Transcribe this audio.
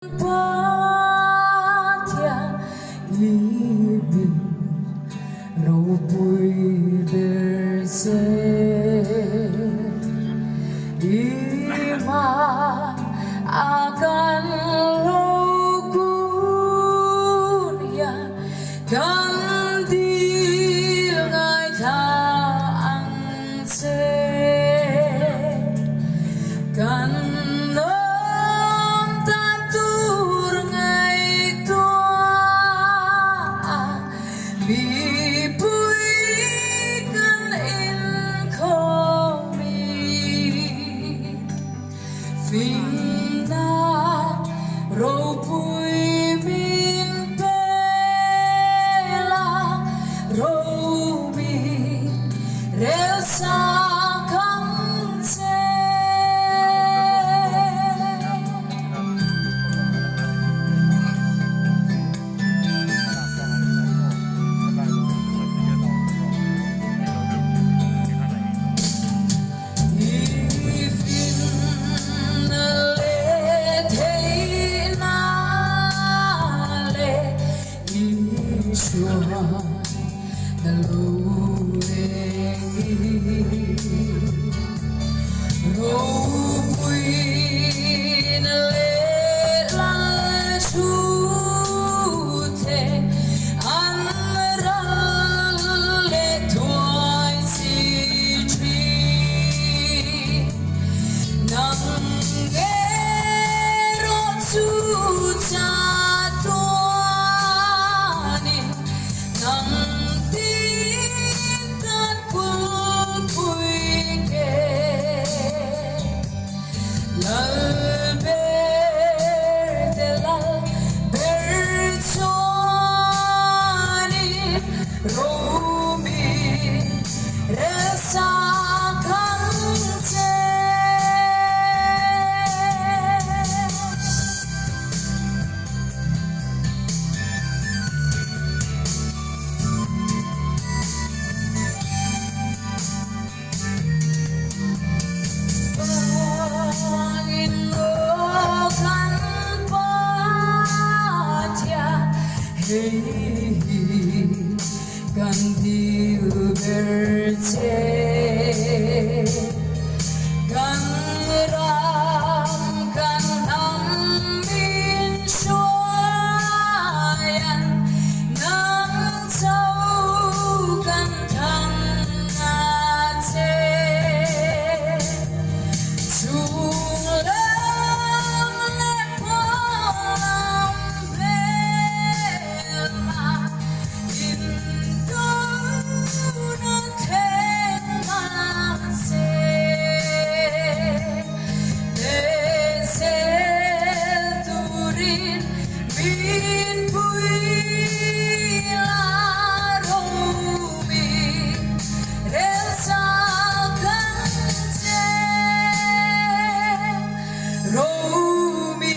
Patya ibig raw po'y berse Ima akan lokunya Kandil ngay taang se Finna rau pui min pela rau mi resa kang se Kandil berce kan ram kan amin suayan nang châu kan thăng ngate chung lam le palam velma Romi